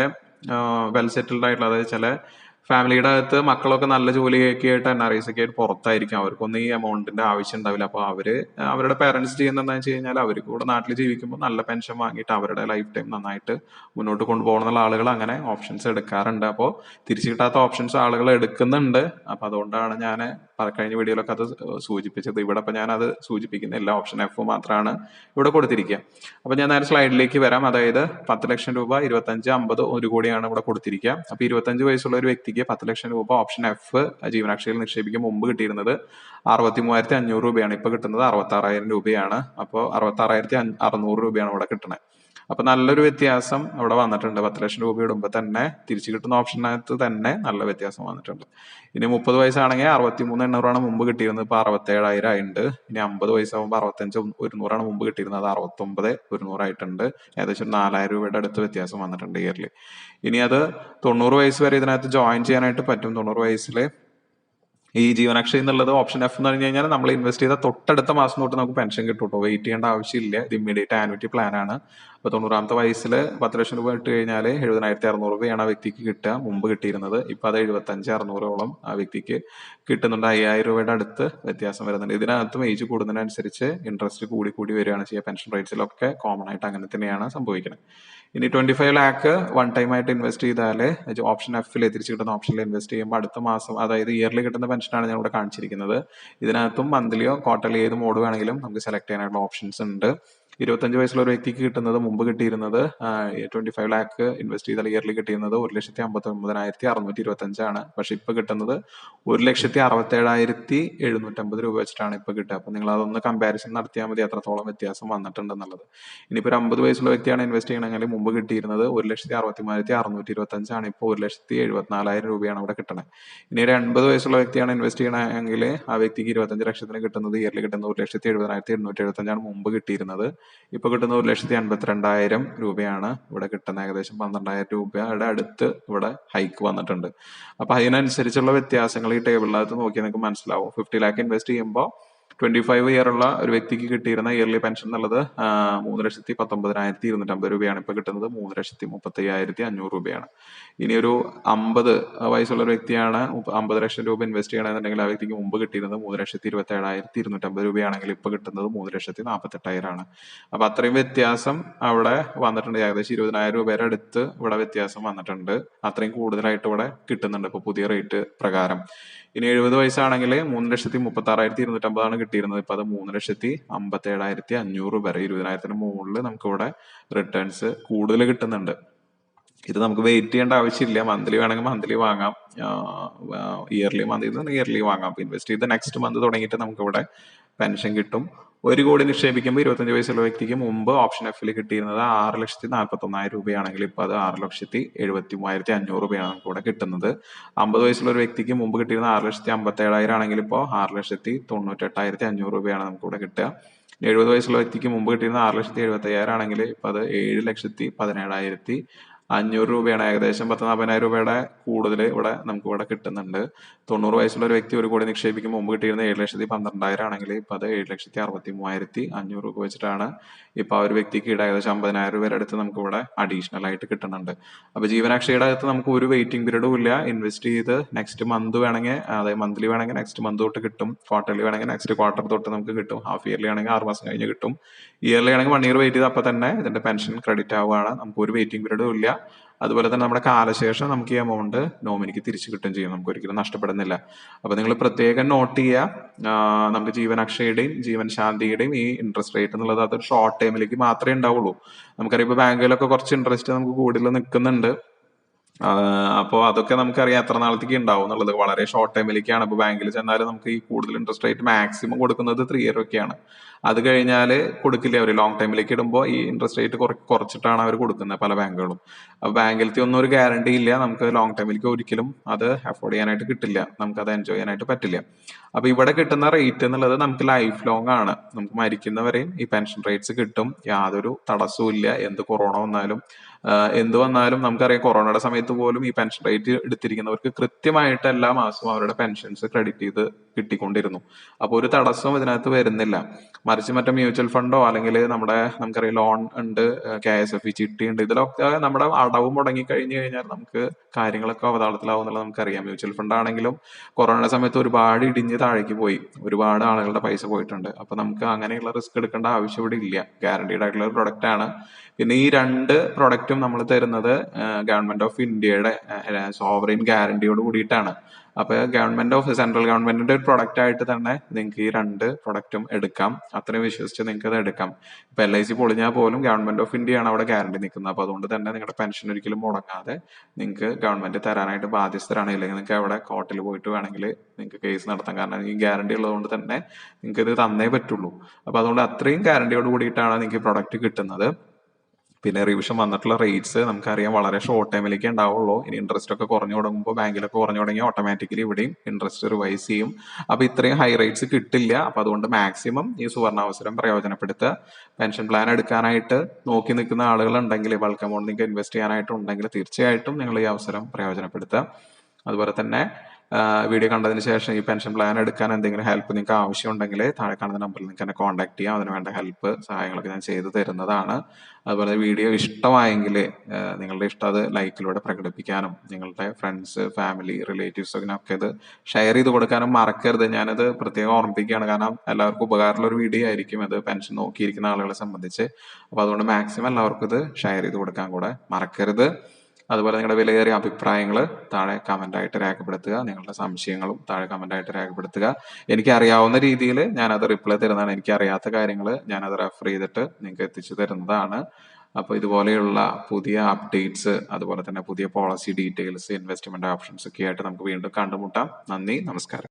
വെൽ സെറ്റിൽഡ് ആയിട്ടുള്ള, അതായത് ചില ഫാമിലിയുടെ അകത്ത് മക്കളൊക്കെ നല്ല ജോലിയൊക്കെ ആയിട്ട് NRIs ഒക്കെ ആയിട്ട് പുറത്തായിരിക്കും, അവർക്കൊന്നും ഈ എമൗണ്ടിന്റെ ആവശ്യം ഉണ്ടാവില്ല. അപ്പൊ അവരുടെ പേരൻസ് ചെയ്യുന്നത് എന്താണെന്ന് വെച്ച് കഴിഞ്ഞാൽ അവർക്ക് കൂടെ നാട്ടിൽ ജീവിക്കുമ്പോൾ നല്ല പെൻഷൻ വാങ്ങിയിട്ട് അവരുടെ ലൈഫ് ടൈം നന്നായിട്ട് മുന്നോട്ട് കൊണ്ടുപോകണമെന്നുള്ള ആളുകൾ അങ്ങനെ ഓപ്ഷൻസ് എടുക്കാറുണ്ട്. അപ്പോൾ തിരിച്ചു കിട്ടാത്ത ഓപ്ഷൻസ് ആളുകൾ എടുക്കുന്നുണ്ട്. അപ്പൊ അതുകൊണ്ടാണ് ഞാൻ കഴിഞ്ഞ വീഡിയോയിലൊക്കെ അത് സൂചിപ്പിച്ചത്. ഇവിടെ അപ്പൊ ഞാൻ അത് സൂചിപ്പിക്കുന്നില്ല, ഓപ്ഷൻ F മാത്രമാണ് ഇവിടെ കൊടുത്തിരിക്കുക. അപ്പൊ ഞാൻ നേരെ സ്ലൈഡിലേക്ക് വരാം. അതായത് 10 ലക്ഷം രൂപ, 25, 50, 1 കോടിയാണ് ഇവിടെ കൊടുത്തിരിക്കുക. അപ്പൊ 25 വയസ്സുള്ള ഒരു വ്യക്തിക്ക് 10 ലക്ഷം രൂപ ഓപ്ഷൻ F ജീവനാക്ഷയിൽ നിക്ഷേപിക്കാൻ മുമ്പ് കിട്ടിയിരുന്നത് 63,500 രൂപയാണ്. ഇപ്പൊ കിട്ടുന്നത് 66,000 രൂപയാണ്. അപ്പോൾ 66,600 രൂപയാണ് ഇവിടെ കിട്ടുന്നത്. അപ്പൊ നല്ലൊരു വ്യത്യാസം അവിടെ വന്നിട്ടുണ്ട്. 10 ലക്ഷം രൂപ ഇടുമ്പോൾ തന്നെ തിരിച്ചു കിട്ടുന്ന ഓപ്ഷനകത്ത് തന്നെ നല്ല വ്യത്യാസം വന്നിട്ടുണ്ട്. ഇനി 30 വയസ്സാണെങ്കിൽ 63,800 മുമ്പ് കിട്ടിയിരുന്നത്, ഇപ്പൊ 67,000 ആയിട്ടുണ്ട്. ഇനി 50 വയസ്സാകുമ്പോൾ 65,100 മുമ്പ് കിട്ടിയിരുന്നത്, 69,100 ആയിട്ടുണ്ട്. ഏകദേശം 4,000 രൂപയുടെ അടുത്ത് വ്യത്യാസം വന്നിട്ടുണ്ട് ഇയർലി. ഇനി അത് 90 വയസ്സ് വരെ ഇതിനകത്ത് ജോയിൻ ചെയ്യാനായിട്ട് പറ്റും. 90 വയസ്സിൽ ഈ ജീവനാക്ഷി എന്നുള്ളത് ഓപ്ഷൻ F എന്ന് പറഞ്ഞു കഴിഞ്ഞാൽ നമ്മൾ ഇൻവെസ്റ്റ് ചെയ്ത തൊട്ടടുത്ത മാസം തൊട്ട് നമുക്ക് പെൻഷൻ കിട്ടും കേട്ടോ. വെയിറ്റ് ചെയ്യേണ്ട ആവശ്യമില്ല. ഇത് ഇമ്മീഡിയറ്റ് ആനുവിറ്റി പ്ലാൻ ആണ്. അപ്പൊ 90ാമത്തെ വയസ്സിൽ 10 ലക്ഷം രൂപ ഇട്ട് കഴിഞ്ഞാൽ 70,600 രൂപയാണ് ആ വ്യക്തിക്ക് കിട്ടുക, മുമ്പ് കിട്ടിയിരുന്നത്. ഇപ്പൊ അത് 75,600 ആ വ്യക്തിക്ക് കിട്ടുന്നുണ്ട്. 5,000 രൂപയുടെ അടുത്ത് വ്യത്യാസം വരുന്നുണ്ട്. ഇതിനകത്തും ഏജ് കൂടുന്നതിനനുസരിച്ച് ഇൻട്രസ്റ്റ് കൂടി വരികയാണ് ചെയ്യുക. പെൻഷൻ റേറ്റ്സിലൊക്കെ കോമൺ ആയിട്ട് അങ്ങനെ തന്നെയാണ് സംഭവിക്കുന്നത്. ഇനി 25 ലാക്ക് വൺ ടൈം ആയിട്ട് ഇൻവെസ്റ്റ് ചെയ്താൽ ഓപ്ഷൻ F തിരിച്ചു കിട്ടുന്ന ഓപ്ഷനിൽ ഇൻവെസ്റ്റ് ചെയ്യുമ്പോൾ അടുത്ത മാസം, അതായത് ഇയർലി കിട്ടുന്ന പെൻഷനാണ് ഞാൻ ഇവിടെ കാണിച്ചിരിക്കുന്നത്. ഇതിനകത്തും മന്ത്ലിയോ ക്വാർട്ടർലി ഏത് മോഡ് വേണമെങ്കിലും നമുക്ക് സെലക്ട് ചെയ്യാനായിട്ടുള്ള ഓപ്ഷൻസ് ഉണ്ട്. 25 വയസ്സുള്ള ഒരു വ്യക്തിക്ക് കിട്ടുന്നത്, മുമ്പ് കിട്ടിയിരുന്നത് 25 ലാക്ക് ഇൻവെസ്റ്റ് ചെയ്താൽ ഇയർലി കിട്ടിയിരുന്നത് 1,59,625 ആണ്. പക്ഷെ ഇപ്പൊ കിട്ടുന്നത് 1,67,750 രൂപ വെച്ചിട്ടാണ് ഇപ്പൊ കിട്ടുക. അപ്പൊ നിങ്ങൾ അതൊന്ന് കമ്പാരിസൺ നടത്തിയാൽ മതി എത്രത്തോളം വ്യത്യാസം വന്നിട്ടുണ്ടെന്നുള്ളത്. ഇനിയിപ്പോ 50 വയസ്സുള്ള വ്യക്തിയാണ് ഇൻവെസ്റ്റ് ചെയ്യണമെങ്കിൽ മുമ്പ് കിട്ടിയിരുന്നത് 1,63,625 ആണ്. ഇപ്പോൾ 1,74,000 രൂപയാണ് അവിടെ കിട്ടണത്. ഇനി ഒരു 80 വയസ്സുള്ള വ്യക്തിയാണ് ഇൻവെസ്റ്റ് ചെയ്യണമെങ്കിൽ ആ വ്യക്തിക്ക് 25 ലക്ഷത്തിന് കിട്ടുന്നത്, ഇയർലി കിട്ടുന്നത് 1,70,875 ആണ് മുമ്പ് കിട്ടിയിരുന്നത്. ഇപ്പൊ കിട്ടുന്ന 1,52,000 രൂപയാണ് ഇവിടെ കിട്ടുന്ന. ഏകദേശം 12,000 രൂപയുടെ അടുത്ത് ഇവിടെ ഹൈക്ക് വന്നിട്ടുണ്ട്. അപ്പൊ അതിനനുസരിച്ചുള്ള വ്യത്യാസങ്ങൾ ഈ ടേബിളിനകത്ത് നോക്കിയാൽ നിങ്ങൾക്ക് മനസ്സിലാവും. 50 ലാക്ക് ഇൻവെസ്റ്റ് ചെയ്യുമ്പോൾ 25 ഇയർ ഉള്ള ഒരു വ്യക്തിക്ക് കിട്ടിയിരുന്ന ഇയർലി പെൻഷൻ എന്നുള്ളത് 3,19,250 രൂപയാണ്. ഇപ്പൊ കിട്ടുന്നത് 3,35,500 രൂപയാണ്. ഇനി ഒരു 50 വയസ്സുള്ള ഒരു വ്യക്തിയാണ് 50 ലക്ഷം രൂപ ഇൻവെസ്റ്റ് ചെയ്യണമെന്നുണ്ടെങ്കിൽ ആ വ്യക്തിക്ക് മുമ്പ് കിട്ടിയിരുന്നത് 3,27,250 രൂപയാണെങ്കിൽ ഇപ്പൊ കിട്ടുന്നത് 3,48,000 ആണ്. അപ്പൊ അത്രയും വ്യത്യാസം അവിടെ വന്നിട്ടുണ്ട്. ഏകദേശം 20,000 രൂപയുടെ അടുത്ത് ഇവിടെ വ്യത്യാസം വന്നിട്ടുണ്ട്. അത്രയും കൂടുതലായിട്ട് ഇവിടെ കിട്ടുന്നുണ്ട് ഇപ്പൊ പുതിയ റേറ്റ് പ്രകാരം. ഇനി 70 വയസ്സാണെങ്കിൽ 3,36,250 ആണ് കിട്ടിയിരുന്നത്. ഇപ്പൊ അത് 3,57,500 വരെ 20,000 മുകളിൽ നമുക്ക് ഇവിടെ റിട്ടേൺസ് കൂടുതൽ കിട്ടുന്നുണ്ട്. ഇത് നമുക്ക് വെയിറ്റ് ചെയ്യേണ്ട ആവശ്യമില്ല. മന്ത്ലി വേണമെങ്കിൽ മന്ത്ലി വാങ്ങാം, ഇയർലി ഇയർലി വാങ്ങാം. ഇൻവെസ്റ്റ് ചെയ്ത് നെക്സ്റ്റ് മന്ത് തുടങ്ങിയിട്ട് നമുക്ക് ഇവിടെ പെൻഷൻ കിട്ടും. 1 കോടി നിക്ഷേപിക്കുമ്പോൾ 25 വയസ്സുള്ള വ്യക്തിക്ക് മുമ്പ് ഓപ്ഷൻ എഫിൽ കിട്ടിയിരുന്നത് 6,41,000 രൂപയാണെങ്കിൽ ഇപ്പൊ അത് 6,73,500 രൂപയാണ് നമുക്ക് ഇവിടെ കിട്ടുന്നത്. 50 വയസ്സുള്ള ഒരു വ്യക്തിക്ക് മുമ്പ് കിട്ടിയിരുന്നത് 6,57,000 ആണെങ്കിൽ ഇപ്പോൾ 6,98,500 രൂപയാണ് നമുക്ക് ഇവിടെ കിട്ടുക. 70 വയസ്സുള്ള വ്യക്തിക്ക് മുമ്പ് കിട്ടിയിരുന്നത് 6,75,000 ആണെങ്കിൽ ഇപ്പൊ അത് 7,17,500 രൂപയാണ്. ഏകദേശം 10,40,000 രൂപയുടെ കൂടുതൽ ഇവിടെ നമുക്ക് ഇവിടെ കിട്ടുന്നുണ്ട്. 90 വയസ്സുള്ള ഒരു വ്യക്തി 1 കോടി നിക്ഷേപിക്കുമ്പോൾ മുമ്പ് കിട്ടിയിരുന്നത് 7,12,000 ആണെങ്കിൽ ഇപ്പൊ അത് 7,63,500 രൂപ വെച്ചിട്ടാണ് ഇപ്പൊ ആ ഒരു വ്യക്തിക്ക് ഏകദേശം 50,000 രൂപയുടെ അടുത്ത് നമുക്ക് ഇവിടെ അഡീഷണൽ ആയിട്ട് കിട്ടുന്നുണ്ട്. അപ്പൊ ജീവനാക്ഷയുടെ അകത്ത് നമുക്ക് ഒരു വെയിറ്റിംഗ് പീരീഡും ഇല്ല. ഇൻവെസ്റ്റ് ചെയ്ത് നെക്സ്റ്റ് മന്ത് വേണമെങ്കിൽ, അതായത് മന്ത്ലി വേണമെങ്കിൽ നെക്സ്റ്റ് മന്ത് തൊട്ട് കിട്ടും, ക്വാർട്ടർലി വേണമെങ്കിൽ നെക്സ്റ്റ് ക്വാർട്ടർ തൊട്ട് നമുക്ക് കിട്ടും, ഹാഫ് ഇയർലി ആണെങ്കിൽ 6 മാസം കഴിഞ്ഞ് കിട്ടും, ഇയർലി ആണെങ്കിൽ 1 ഇയർ വെയിറ്റ് ചെയ്ത് അപ്പൊ തന്നെ ഇതിന്റെ പെൻഷൻ ക്രെഡിറ്റ് ആവുകയാണ്. നമുക്ക് ഒരു വെയിറ്റിംഗ് പീരീഡും ഇല്ല. അതുപോലെ തന്നെ നമ്മുടെ കാലശേഷം നമുക്ക് ഈ എമൗണ്ട് നോമിനിക്ക് തിരിച്ചു കിട്ടുകയും ചെയ്യും. നമുക്ക് ഒരിക്കലും നഷ്ടപ്പെടുന്നില്ല. അപ്പൊ നിങ്ങൾ പ്രത്യേകം നോട്ട് ചെയ്യുക, നമുക്ക് ജീവൻ അക്ഷയുടെയും ജീവൻ ശാന്തിയുടെയും ഈ ഇൻട്രസ്റ്റ് റേറ്റ് എന്നുള്ളത് അതൊരു ഷോർട്ട് ടൈമിലേക്ക് മാത്രമേ ഉണ്ടാവുള്ളൂ. നമുക്കറിയാം ഇപ്പൊ ബാങ്കുകളിലൊക്കെ കുറച്ച് ഇൻട്രസ്റ്റ് നമുക്ക് കൂടുതൽ നിൽക്കുന്നുണ്ട്. അപ്പോൾ അതൊക്കെ നമുക്കറിയാം എത്ര നാളത്തേക്ക് ഉണ്ടാവും എന്നുള്ളത്. വളരെ ഷോർട്ട് ടൈമിലേക്കാണ്. ഇപ്പൊ ബാങ്കിൽ ചെന്നാലും നമുക്ക് ഈ കൂടുതൽ ഇൻട്രസ്റ്റ് റേറ്റ് മാക്സിമം കൊടുക്കുന്നത് 3 ഇയർ ഒക്കെയാണ്. അത് കഴിഞ്ഞാൽ കൊടുക്കില്ല അവർ. ലോങ് ടൈമിലേക്ക് ഇടുമ്പോൾ ഈ ഇൻട്രസ്റ്റ് റേറ്റ് കുറച്ചിട്ടാണ് അവർ കൊടുക്കുന്നത് പല ബാങ്കുകളും. അപ്പൊ ബാങ്കിലത്തെ ഒന്നും ഒരു ഗ്യാരണ്ടി ഇല്ല. നമുക്ക് ലോങ് ടൈമിലേക്ക് ഒരിക്കലും അത് അഫോർഡ് ചെയ്യാനായിട്ട് കിട്ടില്ല, നമുക്ക് അത് എൻജോയ് ചെയ്യാനായിട്ട് പറ്റില്ല. അപ്പൊ ഇവിടെ കിട്ടുന്ന റേറ്റ് എന്നുള്ളത് നമുക്ക് ലൈഫ് ലോങ് ആണ്. നമുക്ക് മരിക്കുന്നവരെയും ഈ പെൻഷൻ റേറ്റ്സ് കിട്ടും. യാതൊരു തടസ്സവും ഇല്ല. എന്ത് കൊറോണ വന്നാലും എന്ത് വന്നാലും നമുക്കറിയാം കൊറോണയുടെ സമയത്ത് പോലും ഈ പെൻഷൻ റേറ്റ് എടുത്തിരിക്കുന്നവർക്ക് കൃത്യമായിട്ട് എല്ലാ മാസവും അവരുടെ പെൻഷൻസ് ക്രെഡിറ്റ് ചെയ്ത് കിട്ടിക്കൊണ്ടിരുന്നു. അപ്പൊ ഒരു തടസ്സവും ഇതിനകത്ത് വരുന്നില്ല. മറിച്ച് മറ്റേ മ്യൂച്വൽ ഫണ്ടോ അല്ലെങ്കിൽ നമുക്കറിയാം ലോൺ ഉണ്ട്, KSFE ചിട്ടി ഉണ്ട്, ഇതിലൊക്കെ നമ്മുടെ അടവ് മുടങ്ങി കഴിഞ്ഞു കഴിഞ്ഞാൽ നമുക്ക് കാര്യങ്ങളൊക്കെ അവതാളത്തിലാവും എന്നുള്ളത് നമുക്കറിയാം. മ്യൂച്വൽ ഫണ്ട് ആണെങ്കിലും കൊറോണയുടെ സമയത്ത് ഒരുപാട് ഇടിഞ്ഞ് താഴേക്ക് പോയി, ഒരുപാട് ആളുകളുടെ പൈസ പോയിട്ടുണ്ട്. അപ്പൊ നമുക്ക് അങ്ങനെയുള്ള റിസ്ക് എടുക്കേണ്ട ആവശ്യം ഇവിടെ ഇല്ല. ഗ്യാരണ്ടീഡ് ആയിട്ടുള്ള ഒരു പ്രൊഡക്റ്റ് ആണ്. പിന്നെ ഈ 2 പ്രൊഡക്റ്റും നമ്മൾ തരുന്നത് ഗവൺമെന്റ് ഓഫ് ഇന്ത്യയുടെ സോവറിൻ ഗ്യാരണ്ടിയോട് കൂടിയിട്ടാണ്. അപ്പൊ സെൻട്രൽ ഗവൺമെന്റിന്റെ ഒരു പ്രൊഡക്റ്റ് ആയിട്ട് തന്നെ നിങ്ങൾക്ക് ഈ 2 പ്രൊഡക്റ്റും എടുക്കാം. അത്രയും വിശ്വസിച്ച് നിങ്ങൾക്ക് അത് എടുക്കാം. ഇപ്പൊ LIC പൊളിഞ്ഞാൽ പോലും ഗവൺമെന്റ് ഓഫ് ഇന്ത്യയാണ് അവിടെ ഗ്യാരണ്ടി നിൽക്കുന്നത്. അപ്പൊ അതുകൊണ്ട് തന്നെ നിങ്ങളുടെ പെൻഷൻ ഒരിക്കലും മുടങ്ങാതെ നിങ്ങൾക്ക് ഗവൺമെന്റ് തരാനായിട്ട് ബാധ്യസ്ഥരാണ്. ഇല്ലെങ്കിൽ നിങ്ങൾക്ക് അവിടെ കോർട്ടിൽ പോയിട്ട് വേണമെങ്കിൽ നിങ്ങൾക്ക് കേസ് നടത്താം. കാരണം ഈ ഗ്യാരണ്ടി ഉള്ളതുകൊണ്ട് തന്നെ നിങ്ങൾക്ക് ഇത് തന്നേ പറ്റുള്ളൂ. അപ്പൊ അതുകൊണ്ട് അത്രയും ഗ്യാരണ്ടിയോട് കൂടിയിട്ടാണ് നിങ്ങൾക്ക് പ്രൊഡക്റ്റ് കിട്ടുന്നത്. പിന്നെ റിവിഷൻ വന്നിട്ടുള്ള റേറ്റ്സ് നമുക്കറിയാം വളരെ ഷോർട്ട് ടൈമിലേക്ക് ഉണ്ടാവുള്ളൂ. ഇനി ഇൻട്രസ്റ്റ് ഒക്കെ കുറഞ്ഞു തുടങ്ങുമ്പോൾ ബാങ്കിലൊക്കെ കുറഞ്ഞു തുടങ്ങി ഓട്ടോമാറ്റിക്കലി ഇവിടെയും ഇൻട്രസ്റ്റ് റിവൈസ് ചെയ്യും. അപ്പൊ ഇത്രയും ഹൈ റേറ്റ്സ് കിട്ടില്ല. അപ്പൊ അതുകൊണ്ട് മാക്സിമം ഈ സുവർണാവസരം പ്രയോജനപ്പെടുത്തുക. പെൻഷൻ പ്ലാൻ എടുക്കാനായിട്ട് നോക്കി നിൽക്കുന്ന ആളുകൾ ഉണ്ടെങ്കിൽ, ബൾക്ക് എമൗണ്ട് നിങ്ങൾക്ക് ഇൻവെസ്റ്റ് ചെയ്യാനായിട്ടുണ്ടെങ്കിൽ തീർച്ചയായിട്ടും നിങ്ങൾ ഈ അവസരം പ്രയോജനപ്പെടുത്തുക. അതുപോലെ തന്നെ വീഡിയോ കണ്ടതിന് ശേഷം ഈ പെൻഷൻ പ്ലാൻ എടുക്കാൻ എന്തെങ്കിലും ഹെൽപ്പ് നിങ്ങൾക്ക് ആവശ്യമുണ്ടെങ്കിൽ താഴെ കാണുന്ന നമ്പറിൽ നിങ്ങൾക്ക് എന്നെ കോൺടാക്ട് ചെയ്യാം. അതിന് വേണ്ട ഹെൽപ്പ് സഹായങ്ങളൊക്കെ ഞാൻ ചെയ്തു തരുന്നതാണ്. അതുപോലെ വീഡിയോ ഇഷ്ടമായെങ്കിൽ നിങ്ങളുടെ ഇഷ്ടം അത് ലൈക്കിലൂടെ പ്രകടിപ്പിക്കാനും നിങ്ങളുടെ ഫ്രണ്ട്സ്, ഫാമിലി, റിലേറ്റീവ്സിനൊക്കെ ഇത് ഷെയർ ചെയ്ത് കൊടുക്കാനും മറക്കരുത്. ഞാനത് പ്രത്യേകം ഓർമ്മിപ്പിക്കുകയാണ്. കാരണം എല്ലാവർക്കും ഉപകാരമുള്ള ഒരു വീഡിയോ ആയിരിക്കും ഇത് പെൻഷൻ നോക്കിയിരിക്കുന്ന ആളുകളെ സംബന്ധിച്ച്. അപ്പൊ അതുകൊണ്ട് മാക്സിമം എല്ലാവർക്കും ഇത് ഷെയർ ചെയ്ത് കൊടുക്കാൻ കൂടെ മറക്കരുത്. അതുപോലെ നിങ്ങളുടെ വിലയേറിയ അഭിപ്രായങ്ങൾ താഴെ കമന്റ് ആയിട്ട് രേഖപ്പെടുത്തുക. നിങ്ങളുടെ സംശയങ്ങളും താഴെ കമന്റ് ആയിട്ട് രേഖപ്പെടുത്തുക. എനിക്ക് അറിയാവുന്ന രീതിയിൽ ഞാനത് റിപ്ലൈ തരുന്നതാണ്. എനിക്ക് അറിയാത്ത കാര്യങ്ങൾ ഞാനത് റെഫർ ചെയ്തിട്ട് നിങ്ങൾക്ക് എത്തിച്ചു തരുന്നതാണ്. അപ്പോൾ ഇതുപോലെയുള്ള പുതിയ അപ്ഡേറ്റ്സ്, അതുപോലെ തന്നെ പുതിയ പോളിസി ഡീറ്റെയിൽസ്, ഇൻവെസ്റ്റ്മെന്റ് ഓപ്ഷൻസ് ഒക്കെ ആയിട്ട് നമുക്ക് വീണ്ടും കണ്ടുമുട്ടാം. നന്ദി, നമസ്കാരം.